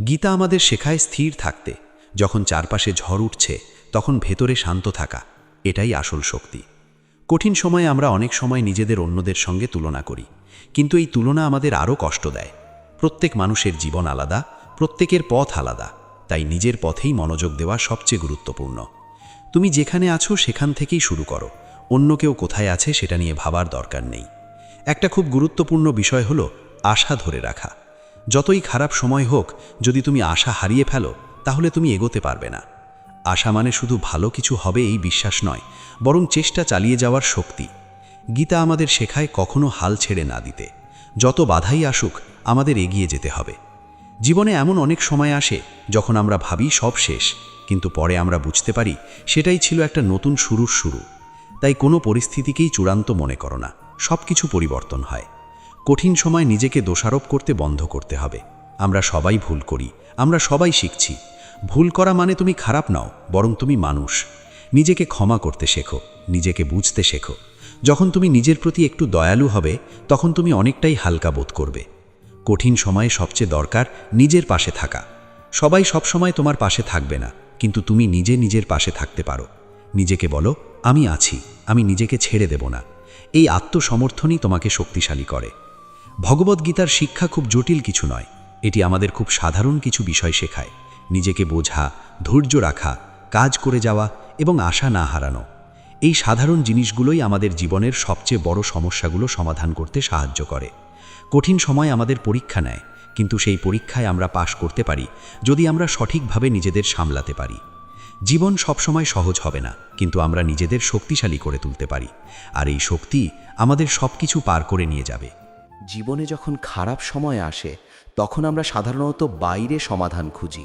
গীতা আমাদের শেখায় স্থির থাকতে। যখন চারপাশে ঝড় উঠছে, তখন ভেতরে শান্ত থাকা, এটাই আসল শক্তি। কঠিন সময়ে আমরা অনেক সময় নিজেদের অন্যদের সঙ্গে তুলনা করি, কিন্তু এই তুলনা আমাদের আরও কষ্ট দেয়। প্রত্যেক মানুষের জীবন আলাদা, প্রত্যেকের পথ আলাদা, তাই নিজের পথেই মনোযোগ দেওয়া সবচেয়ে গুরুত্বপূর্ণ। তুমি যেখানে আছো সেখান থেকেই শুরু করো, অন্য কেউ কোথায় আছে সেটা নিয়ে ভাবার দরকার নেই। একটা খুব গুরুত্বপূর্ণ বিষয় হলো আশা ধরে রাখা। যতই খারাপ সময় হোক, যদি তুমি আশা হারিয়ে ফেলো, তাহলে তুমি এগোতে পারবে না। আশা মানে শুধু ভালো কিছু হবে এই বিশ্বাস নয়, বরং চেষ্টা চালিয়ে যাওয়ার শক্তি। গীতা আমাদের শেখায় কখনো হাল ছেড়ে না দিতে। যত বাধাই আসুক, আমাদের এগিয়ে যেতে হবে। জীবনে এমন অনেক সময় আসে যখন আমরা ভাবি সব শেষ, কিন্তু পরে আমরা বুঝতে পারি সেটাই ছিল একটা নতুন শুরুর শুরু। তাই কোনো পরিস্থিতিকেই চূড়ান্ত মনে করো না, সব কিছু পরিবর্তন হয়। কঠিন সময় নিজেকে দোষারোপ করতে বন্ধ করতে হবে। আমরা সবাই ভুল করি, আমরা সবাই শিখছি। ভুল করা মানে তুমি খারাপ নাও, বরং তুমি মানুষ। নিজেকে ক্ষমা করতে শেখো, নিজেকে বুঝতে শেখো। যখন তুমি নিজের প্রতি একটু দয়ালু হবে, তখন তুমি অনেকটাই হালকা বোধ করবে। কঠিন সময়ে সবচেয়ে দরকার নিজের পাশে থাকা। সবাই সবসময় তোমার পাশে থাকবে না, কিন্তু তুমি নিজে নিজের পাশে থাকতে পারো। নিজেকে বলো আমি আছি, আমি নিজেকে ছেড়ে দেব না। এই আত্মসমর্থনই তোমাকে শক্তিশালী করে। ভগবদ্গীতার শিক্ষা খুব জটিল কিছু নয়, এটি আমাদের খুব সাধারণ কিছু বিষয় শেখায়। নিজেকে বোঝা, ধৈর্য রাখা, কাজ করে যাওয়া এবং আশা না হারানো। এই সাধারণ জিনিসগুলোই আমাদের জীবনের সবচেয়ে বড় সমস্যাগুলো সমাধান করতে সাহায্য করে। কঠিন সময় আমাদের পরীক্ষা নেয়, কিন্তু সেই পরীক্ষায় আমরা পাশ করতে পারি যদি আমরা সঠিকভাবে নিজেদের সামলাতে পারি। জীবন সবসময় সহজ হবে না, কিন্তু আমরা নিজেদের শক্তিশালী করে তুলতে পারি, আর এই শক্তি আমাদের সবকিছু পার করে নিয়ে যাবে।
জীবনে যখন খারাপ সময় আসে, তখন আমরা সাধারণত বাইরে সমাধান খুঁজি।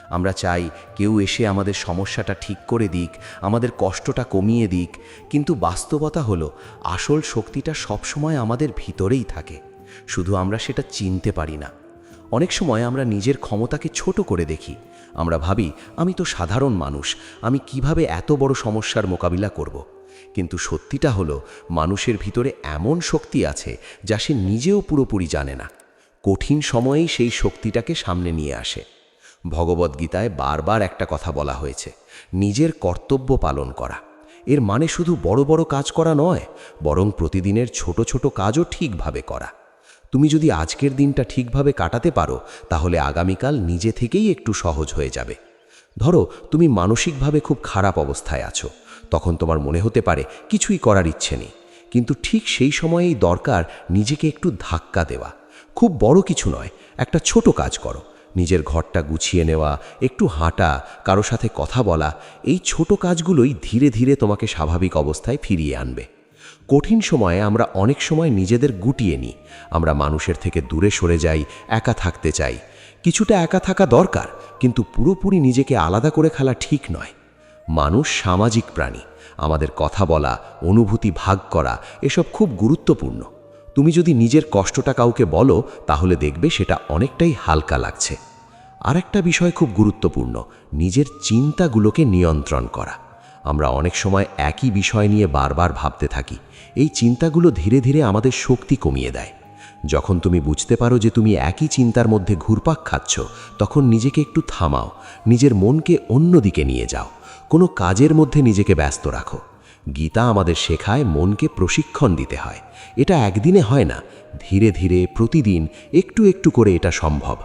আমরা চাই কেউ এসে আমাদের সমস্যাটা ঠিক করে দিক, আমাদের কষ্টটা কমিয়ে দিক, কিন্তু বাস্তবতা হলো আসল শক্তিটা সবসময় আমাদের ভিতরেই থাকে, শুধু আমরা সেটা চিনতে পারি না। অনেক সময় আমরা নিজের ক্ষমতাকে ছোট করে দেখি। আমরা ভাবি, আমি তো সাধারণ মানুষ, আমি কিভাবে এত বড় সমস্যার মোকাবিলা করব। কিন্তু সত্যিটা হলো মানুষের ভিতরে এমন শক্তি আছে যা সে নিজেও পুরোপুরি জানে না। কঠিন সময়েই সেই শক্তিটাকে সামনে নিয়ে আসে। ভগবদ্গীতায় বারবার একটা কথা বলা হয়েছে, নিজের কর্তব্য পালন করা। এর মানে শুধু বড় বড় কাজ করা নয়, বরং প্রতিদিনের ছোট ছোট কাজও ঠিকভাবে করা। তুমি যদি আজকের দিনটা ঠিকভাবে কাটাতে পারো, তাহলে আগামীকাল নিজে থেকেই একটু সহজ হয়ে যাবে। ধরো তুমি মানসিকভাবে খুব খারাপ অবস্থায় আছো, তখন তোমার মনে হতে পারে কিছুই করার ইচ্ছে নেই, কিন্তু ঠিক সেই সময়েই দরকার নিজেকে একটু ধাক্কা দেওয়া। খুব বড় কিছু নয়, একটা ছোট কাজ করো, নিজের ঘরটা গুছিয়ে নেওয়া, একটু হাঁটা, কারো সাথে কথা বলা। এই ছোট কাজগুলোই ধীরে ধীরে তোমাকে স্বাভাবিক অবস্থায় ফিরিয়ে আনবে। কঠিন সময়ে আমরা অনেক সময় নিজেদের গুটিয়ে নিই, আমরা মানুষের থেকে দূরে সরে যাই, একা থাকতে চাই। কিছুটা একা থাকা দরকার, কিন্তু পুরোপুরি নিজেকে আলাদা করে ফেলা ঠিক নয়। মানুষ সামাজিক প্রাণী, আমাদের কথা বলা, অনুভূতি ভাগ করা এসব খুব গুরুত্বপূর্ণ। তুমি যদি নিজের কষ্টটা কাউকে বলো, তাহলে দেখবে সেটা অনেকটাই হালকা লাগছে। আরেকটা বিষয় খুব গুরুত্বপূর্ণ, নিজের চিন্তাগুলোকে নিয়ন্ত্রণ করা। আমরা অনেক সময় একই বিষয় নিয়ে বারবার ভাবতে থাকি। এই চিন্তাগুলো ধীরে ধীরে আমাদের শক্তি কমিয়ে দেয়। যখন তুমি বুঝতে পারো যে তুমি একই চিন্তার মধ্যে ঘুরপাক খাচ্ছ, তখন নিজেকে একটু থামাও, নিজের মনকে অন্যদিকে নিয়ে যাও, কোনো কাজের মধ্যে নিজেকে ব্যস্ত রাখো। গীতা আমাদের শেখায় মনকে প্রশিক্ষণ দিতে হয়। এটা একদিনে হয় না, ধীরে ধীরে প্রতিদিন একটু একটু করে এটা সম্ভব।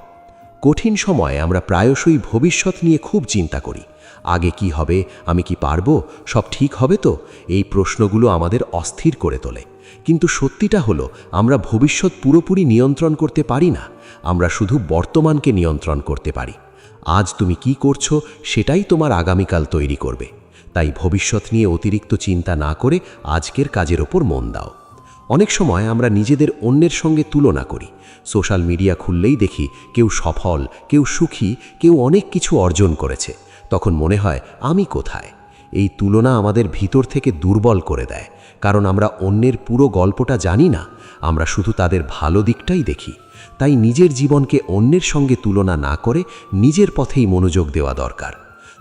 কঠিন সময়ে আমরা প্রায়শই ভবিষ্যৎ নিয়ে খুব চিন্তা করি। আগে কি হবে, আমি কি পারবো, সব ঠিক হবে তো? এই প্রশ্নগুলো আমাদের অস্থির করে তোলে। কিন্তু সত্যিটা হলো, আমরা ভবিষ্যৎ পুরোপুরি নিয়ন্ত্রণ করতে পারি না, আমরা শুধু বর্তমানকে নিয়ন্ত্রণ করতে পারি। আজ তুমি কি করছো, সেটাই তোমার আগামীকাল তৈরি করবে। তাই ভবিষ্যৎ নিয়ে অতিরিক্ত চিন্তা না করে আজকের কাজের ওপর মন দাও। অনেক সময় আমরা নিজেদের অন্যের সঙ্গে তুলনা করি। সোশ্যাল মিডিয়া খুললেই দেখি কেউ সফল, কেউ সুখী, কেউ অনেক কিছু অর্জন করেছে। তখন মনে হয় আমি কোথায়? এই তুলনা আমাদের ভিতর থেকে দুর্বল করে দেয়, কারণ আমরা অন্যের পুরো গল্পটা জানি না, আমরা শুধু তাদের ভালো দিকটাই দেখি। তাই নিজের জীবনকে অন্যের সঙ্গে তুলনা না করে নিজের পথেই মনোযোগ দেওয়া দরকার।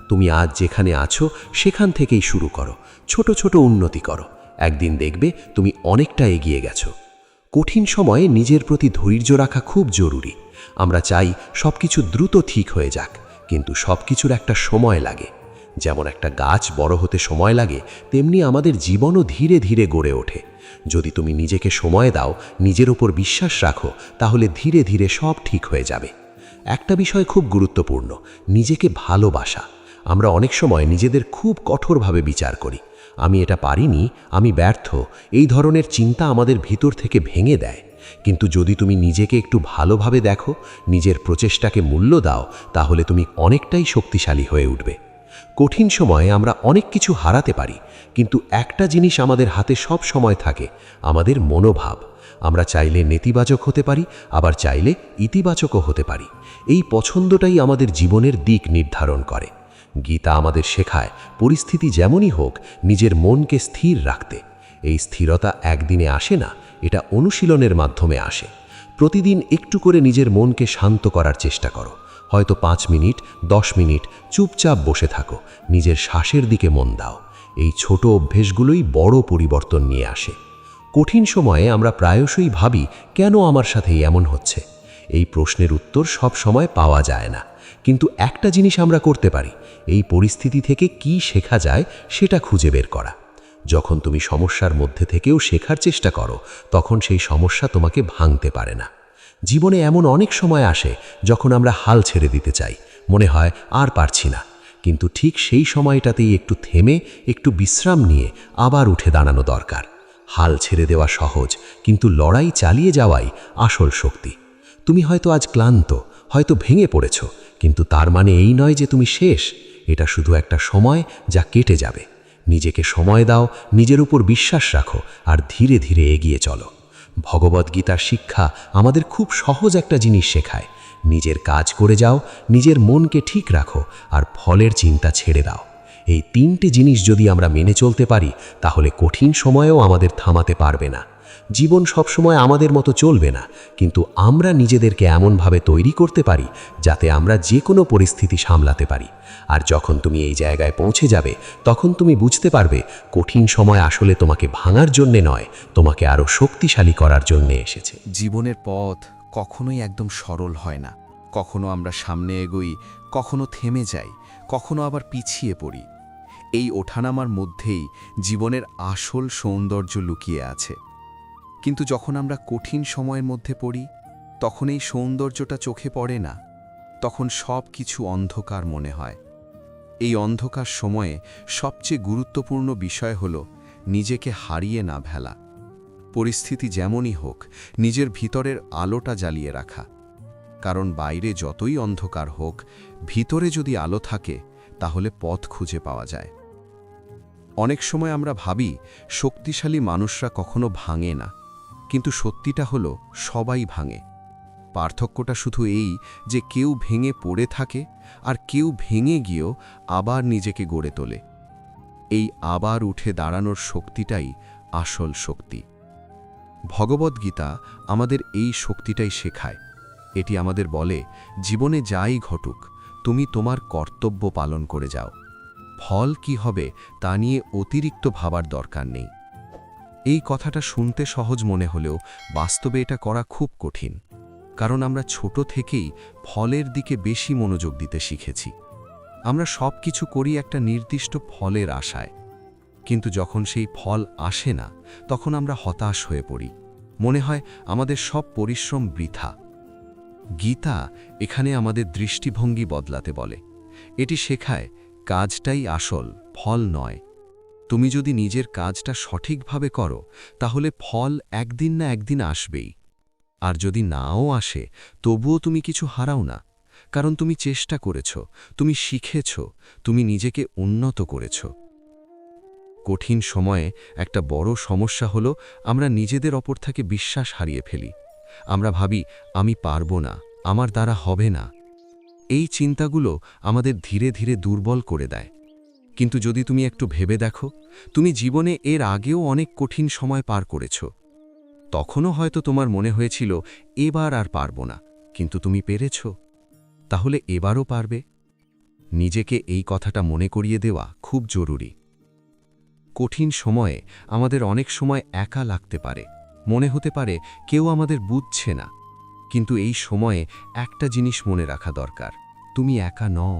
তুমি আজ যেখানে আছো সেখান থেকেই শুরু করো, ছোট ছোট উন্নতি করো। একদিন দেখবে তুমি অনেকটা এগিয়ে গেছো। কঠিন সময়ে নিজের প্রতি ধৈর্য রাখা খুব জরুরি। আমরা চাই সব কিছু দ্রুত ঠিক হয়ে যাক, কিন্তু সব কিছুর একটা সময় লাগে। যেমন একটা গাছ বড় হতে সময় লাগে, তেমনি আমাদের জীবনও ধীরে ধীরে গড়ে ওঠে। যদি তুমি নিজেকে সময় দাও, নিজের ওপর বিশ্বাস রাখো, তাহলে ধীরে ধীরে সব ঠিক হয়ে যাবে। একটা বিষয় খুব গুরুত্বপূর্ণ, নিজেকে ভালোবাসা। আমরা অনেক সময় নিজেদের খুব কঠোরভাবে বিচার করি। আমি এটা পারিনি, আমি ব্যর্থ, এই ধরনের চিন্তা আমাদের ভিতর থেকে ভেঙে দেয়। কিন্তু যদি তুমি নিজেকে একটু ভালোভাবে দেখো, নিজের প্রচেষ্টাকে মূল্য দাও, তাহলে তুমি অনেকটাই শক্তিশালী হয়ে উঠবে। কঠিন সময়ে আমরা অনেক কিছু হারাতে পারি, কিন্তু একটা জিনিস আমাদের হাতে সব সময় থাকে, আমাদের মনোভাব। আমরা চাইলে নেতিবাচক হতে পারি, আবার চাইলে ইতিবাচকও হতে পারি। এই পছন্দটাই আমাদের জীবনের দিক নির্ধারণ করে। গীতা আমাদের শেখায়, পরিস্থিতি যেমনই হোক, নিজের মনকে স্থির রাখতে। এই স্থিরতা একদিনে আসে না, এটা অনুশীলনের মাধ্যমে আসে। প্রতিদিন একটু করে নিজের মনকে শান্ত করার চেষ্টা করো। হয়তো 5 মিনিট, 10 মিনিট চুপচাপ বসে থাকো, নিজের শ্বাসের দিকে মন দাও। এই ছোট অভ্যেসগুলোই বড় পরিবর্তন নিয়ে আসে। কঠিন সময়ে আমরা প্রায়শই ভাবি, কেন আমার সাথে এমন হচ্ছে? এই প্রশ্নের উত্তর সব সময় পাওয়া যায় না, কিন্তু একটা জিনিস আমরা করতে পারি, এই পরিস্থিতি থেকে কি শেখা যায় সেটা খুঁজে বের করা। যখন তুমি সমস্যার মধ্যে থেকেও শেখার চেষ্টা করো, তখন সেই সমস্যা তোমাকে ভাঙতে পারে না। জীবনে এমন অনেক সময় আসে যখন আমরা হাল ছেড়ে দিতে চাই, মনে হয় আর পারছি না, কিন্তু ঠিক সেই সময়টাতেই একটু থেমে, একটু বিশ্রাম নিয়ে আবার উঠে দাঁড়ানো দরকার। হাল ছেড়ে দেওয়া সহজ, কিন্তু লড়াই চালিয়ে যাওয়াই আসল শক্তি। তুমি হয়তো আজ ক্লান্ত, হয়তো ভেঙে পড়েছ, কিন্তু তার মানে এই নয় যে তুমি শেষ। এটা শুধু একটা সময় যা কেটে যাবে। নিজেকে সময় দাও, নিজের উপর বিশ্বাস রাখো, আর ধীরে ধীরে এগিয়ে চলো। ভগবদ্গীতার শিক্ষা আমাদের খুব সহজ একটা জিনিস শেখায়,
নিজের কাজ করে যাও, নিজের মনকে ঠিক রাখো আর ফলের চিন্তা ছেড়ে দাও। এই 3টে জিনিস যদি আমরা মেনে চলতে পারি তাহলে কঠিন সময়েও আমাদের থামাতে পারবে না। জীবন সবসময় আমাদের মতো চলবে না, কিন্তু আমরা নিজেদেরকে এমনভাবে তৈরি করতে পারি যাতে আমরা যে কোনো পরিস্থিতি সামলাতে পারি। আর যখন তুমি এই জায়গায় পৌঁছে যাবে তখন তুমি বুঝতে পারবে কঠিন সময় আসলে তোমাকে ভাঙার জন্যে নয়, তোমাকে আরও শক্তিশালী করার জন্যে এসেছে।
জীবনের পথ কখনোই একদম সরল হয় না। কখনো আমরা সামনে এগোই, কখনো থেমে যাই, কখনো আবার পিছিয়ে পড়ি। এই ওঠানামার মধ্যেই জীবনের আসল সৌন্দর্য লুকিয়ে আছে। কিন্তু যখন আমরা কঠিন সময়ের মধ্যে পড়ি, তখন এই সৌন্দর্যটা চোখে পড়ে না, তখন সব কিছু অন্ধকার মনে হয়। এই অন্ধকার সময়ে সবচেয়ে গুরুত্বপূর্ণ বিষয় হল নিজেকে হারিয়ে না ফেলা। পরিস্থিতি যেমনই হোক, নিজের ভিতরের আলোটা জ্বালিয়ে রাখা। কারণ বাইরে যতই অন্ধকার হোক, ভিতরে যদি আলো থাকে তাহলে পথ খুঁজে পাওয়া যায়। অনেক সময় আমরা ভাবি শক্তিশালী মানুষরা কখনো ভাঙে না, কিন্তু সত্যিটা হলো সবাই ভাঙে। পার্থক্যটা শুধু এই যে কেউ ভেঙে পড়ে থাকে আর কেউ ভেঙে গিয়েও আবার নিজেকে গড়ে তোলে। এই আবার উঠে দাঁড়ানোর শক্তিটাই আসল শক্তি। ভগবদ্গীতা আমাদের এই শক্তিটাই শেখায়। এটি আমাদের বলে, জীবনে যাই ঘটুক, তুমি তোমার কর্তব্য পালন করে যাও। ফল কি হবে তা নিয়ে অতিরিক্ত ভাবার দরকার নেই। এই কথাটা শুনতে সহজ মনে হলেও বাস্তবে এটা করা খুব কঠিন। কারণ আমরা ছোট থেকেই ফলের দিকে বেশি মনোযোগ দিতে শিখেছি। আমরা সব কিছু করি একটা নির্দিষ্ট ফলের আশায়, কিন্তু যখন সেই ফল আসে না তখন আমরা হতাশ হয়ে পড়ি। মনে হয় আমাদের সব পরিশ্রম বৃথা। গীতা এখানে আমাদের দৃষ্টিভঙ্গি বদলাতে বলে। এটি শেখায় কাজটাই আসল, ফল নয়। তুমি যদি নিজের কাজটা সঠিকভাবে করো তাহলে ফল একদিন না একদিন আসবেই। আর যদি নাও আসে তবুও তুমি কিছু হারাও না, কারণ তুমি চেষ্টা করেছ, তুমি শিখেছ, তুমি নিজেকে উন্নত করেছ। কঠিন সময়ে একটা বড় সমস্যা হলো আমরা নিজেদের ওপর থেকে বিশ্বাস হারিয়ে ফেলি। আমরা ভাবি আমি পারবো না, আমার দ্বারা হবে না। এই চিন্তাগুলো আমাদের ধীরে ধীরে দুর্বল করে দেয়। কিন্তু যদি তুমি একটু ভেবে দেখো, তুমি জীবনে এর আগেও অনেক কঠিন সময় পার করেছ। তখনও হয়তো তোমার মনে হয়েছিল এবার আর পারবো না, কিন্তু তুমি পেরেছ। তাহলে এবারও পারবে। নিজেকে এই কথাটা মনে করিয়ে দেওয়া খুব জরুরি। কঠিন সময়ে আমাদের অনেক সময় একা লাগতে পারে, মনে হতে পারে কেউ আমাদের বুঝছে না। কিন্তু এই সময়ে একটা জিনিস মনে রাখা দরকার, তুমি একা নও।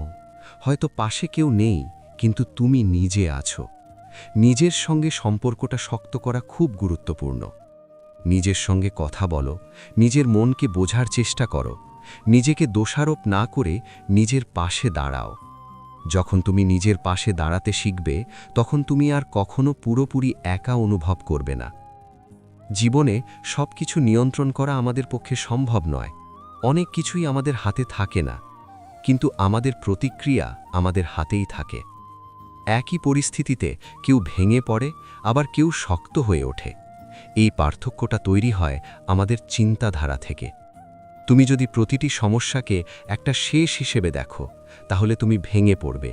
হয়তো পাশে কেউ নেই, কিন্তু তুমি নিজে আছো। নিজের সঙ্গে সম্পর্কটা শক্ত করা খুব গুরুত্বপূর্ণ। নিজের সঙ্গে কথা বলো, নিজের মনকে বোঝার চেষ্টা করো, নিজেকে দোষারোপ না করে নিজের পাশে দাঁড়াও। যখন তুমি নিজের পাশে দাঁড়াতে শিখবে তখন তুমি আর কখনো পুরোপুরি একা অনুভব করবে না। জীবনে সব কিছু নিয়ন্ত্রণ করা আমাদের পক্ষে সম্ভব নয়। অনেক কিছুই আমাদের হাতে থাকে না, কিন্তু আমাদের প্রতিক্রিয়া আমাদের হাতেই থাকে। একই পরিস্থিতিতে কেউ ভেঙে পড়ে, আবার কেউ শক্ত হয়ে ওঠে। এই পার্থক্যটা তৈরি হয় আমাদের চিন্তাধারা থেকে। তুমি যদি প্রতিটি সমস্যাকে একটা শেষ হিসেবে দেখো তাহলে তুমি ভেঙে পড়বে,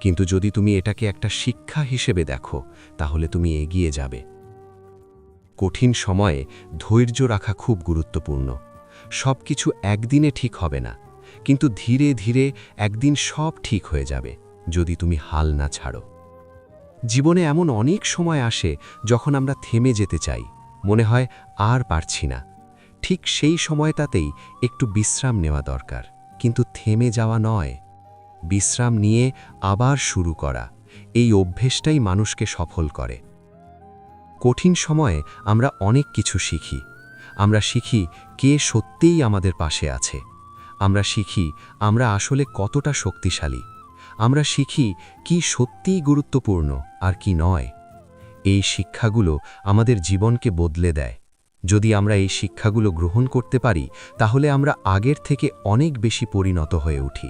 কিন্তু যদি তুমি এটাকে একটা শিক্ষা হিসেবে দেখো তাহলে তুমি এগিয়ে যাবে। কঠিন সময়ে ধৈর্য রাখা খুব গুরুত্বপূর্ণ। সব কিছু একদিনে ঠিক হবে না, কিন্তু ধীরে ধীরে একদিন সব ঠিক হয়ে যাবে যদি তুমি হাল না ছাড়ো। জীবনে এমন অনেক সময় আসে যখন আমরা থেমে যেতে চাই, মনে হয় আর পারছি না। ঠিক সেই সময়টাতেই একটু বিশ্রাম নেওয়া দরকার, কিন্তু থেমে যাওয়া নয়। বিশ্রাম নিয়ে আবার শুরু করা, এই অভ্যেসটাই মানুষকে সফল করে। কঠিন সময়ে আমরা অনেক কিছু শিখি। আমরা শিখি কে সত্যিই আমাদের পাশে আছে। আমরা শিখি আমরা আসলে কতটা শক্তিশালী। আমরা শিখি কি সত্যিই গুরুত্বপূর্ণ আর কি নয়। এই শিক্ষাগুলো আমাদের জীবনকে বদলে দেয়। যদি আমরা এই শিক্ষাগুলো গ্রহণ করতে পারি তাহলে আমরা আগের থেকে অনেক বেশি পরিণত হয়ে উঠি।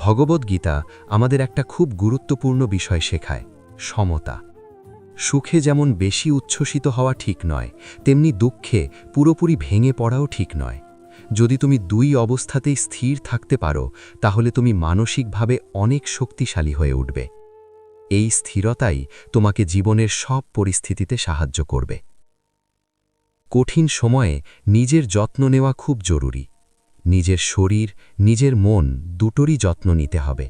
ভগবদ্গীতা আমাদের একটা খুব গুরুত্বপূর্ণ বিষয় শেখায়, সমতা। সুখে যেমন বেশি উচ্ছ্বসিত হওয়া ঠিক নয়, তেমনি দুঃখে পুরোপুরি ভেঙে পড়াও ঠিক নয়।
যদি তুমি দুই অবস্থাতেই স্থির থাকতে পারো তাহলে তুমি মানসিকভাবে অনেক শক্তিশালী হয়ে উঠবে। এই স্থিরতাই তোমাকে জীবনের সব পরিস্থিতিতে সাহায্য করবে। কঠিন সময়ে নিজের যত্ন নেওয়া খুব জরুরি। নিজের শরীর, নিজের মন দুটোরই যত্ন নিতে হবে।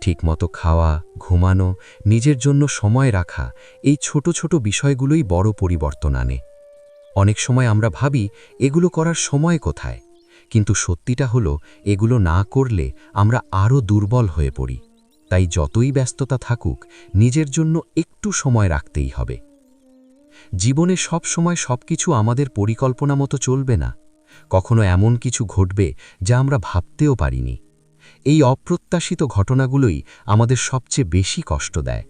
ঠিকমতো খাওয়া, ঘুমানো, নিজের জন্য সময় রাখা, এই ছোট ছোট বিষয়গুলোই বড় পরিবর্তন আনে। অনেক সময় আমরা ভাবি এগুলো করার সময় কোথায়, কিন্তু সত্যিটা হলো এগুলো না করলে আমরা আরও দুর্বল হয়ে পড়ি। তাই যতই ব্যস্ততা থাকুক, নিজের জন্য একটু সময় রাখতেই হবে। জীবনে সব সময় সবকিছু আমাদের পরিকল্পনা মতো চলবে না। কখনো এমন কিছু ঘটবে যা আমরা ভাবতেও পারিনি। এই অপ্রত্যাশিত ঘটনাগুলোই আমাদের সবচেয়ে বেশি কষ্ট দেয়।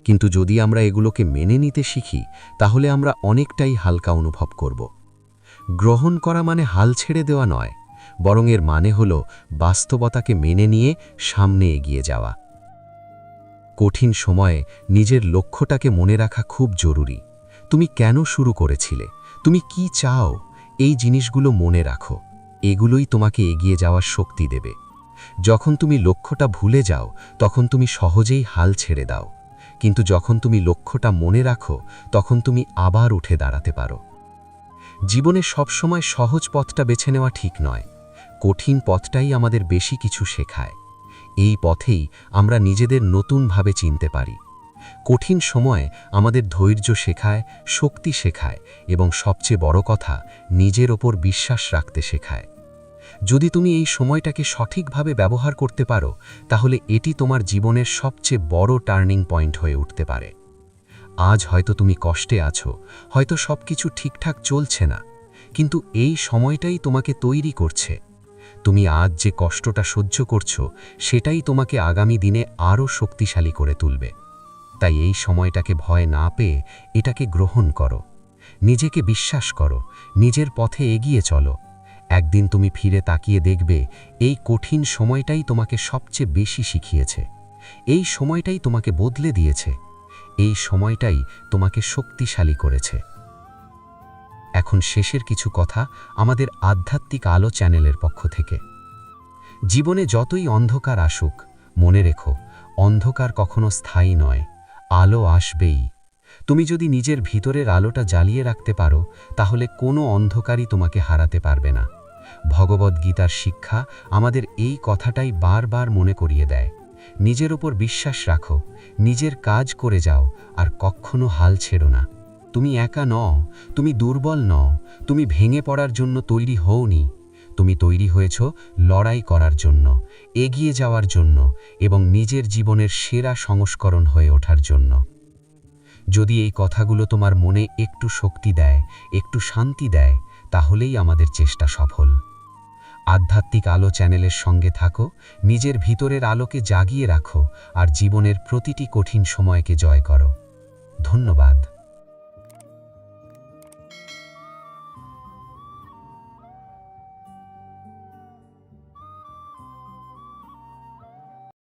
কিন্তু যদি আমরা এগুলোকে মেনে নিতে শিখি, তাহলে আমরা অনেকটাই হালকা অনুভব করব। গ্রহণ করা মানে হাল ছেড়ে দেওয়া নয়, বরং এর মানে হল বাস্তবতাকে মেনে নিয়ে সামনে এগিয়ে যাওয়া। কঠিন সময়ে নিজের লক্ষ্যটাকে মনে রাখা খুব জরুরি। তুমি কেন শুরু করেছিলে, তুমি কি চাও, এই জিনিসগুলো মনে রাখো। এগুলোই তোমাকে এগিয়ে যাওয়ার শক্তি দেবে। যখন তুমি লক্ষ্যটা ভুলে যাও, তখন তুমি সহজেই হাল ছেড়ে দাও। কিন্তু যখন তুমি লক্ষ্যটা মনে রাখো, তখন তুমি আবার উঠে দাঁড়াতে পারো। জীবনে সবসময় সহজ পথটা বেছে নেওয়া ঠিক নয়। কঠিন পথটাই আমাদের বেশি কিছু শেখায়। এই পথেই আমরা নিজেদের নতুনভাবে চিনতে পারি। কঠিন সময় আমাদের ধৈর্য শেখায়, শক্তি শেখায় এবং সবচেয়ে বড় কথা, নিজের ওপর বিশ্বাস রাখতে শেখায়। যদি তুমি এই সময়টাকে সঠিকভাবে ব্যবহার করতে পারো, তাহলে এটি তোমার জীবনের সবচেয়ে বড় টার্নিং পয়েন্ট হয়ে উঠতে পারে। আজ হয়তো তুমি কষ্টে আছো, হয়তো সবকিছু ঠিকঠাক চলছে না, কিন্তু এই সময়টাই তোমাকে তৈরি করছে। তুমি আজ যে কষ্টটা সহ্য করছো, সেটাই তোমাকে আগামী দিনে আরও শক্তিশালী করে তুলবে। তাই এই সময়টাকে ভয় না পেয়ে এটাকে গ্রহণ করো। নিজেকে বিশ্বাস করো, নিজের পথে এগিয়ে চলো। একদিন তুমি ফিরে তাকিয়ে দেখবে এই কঠিন সময়টাই তোমাকে সবচেয়ে বেশি শিখিয়েছে। এই সময়টাই তোমাকে বদলে দিয়েছে। এই সময়টাই তোমাকে শক্তিশালী করেছে। এখন শেষের কিছু কথা আমাদের আধ্যাত্মিক আলো চ্যানেলের পক্ষ থেকে। জীবনে যতই অন্ধকার আসুক, মনে রেখো, অন্ধকার কখনো স্থায়ী নয়, আলো আসবেই। তুমি যদি নিজের ভিতরের আলোটা জ্বালিয়ে রাখতে পারো, তাহলে কোনো অন্ধকারই তোমাকে হারাতে পারবে না। ভগবদ্গীতার শিক্ষা আমাদের এই কথাটাই বারবার মনে করিয়ে দেয়। নিজের ওপর বিশ্বাস রাখো, নিজের কাজ করে যাও, আর কখনো হাল ছেড়ো না। তুমি একা নও, তুমি দুর্বল নও, তুমি ভেঙে পড়ার জন্য তৈরি হওনি। তুমি তৈরি হয়েছ লড়াই করার জন্য, এগিয়ে যাওয়ার জন্য এবং নিজের জীবনের সেরা সংস্করণ হয়ে ওঠার জন্য। যদি এই কথাগুলো তোমার মনে একটু শক্তি দেয়, একটু শান্তি দেয়, তাহলেই আমাদের চেষ্টা সফল। আধ্যাত্মিক আলো চ্যানেলের সঙ্গে থাকো, নিজের ভিতরের আলোকে জাগিয়ে রাখো আর জীবনের প্রতিটি কঠিন সময়কে জয় করো।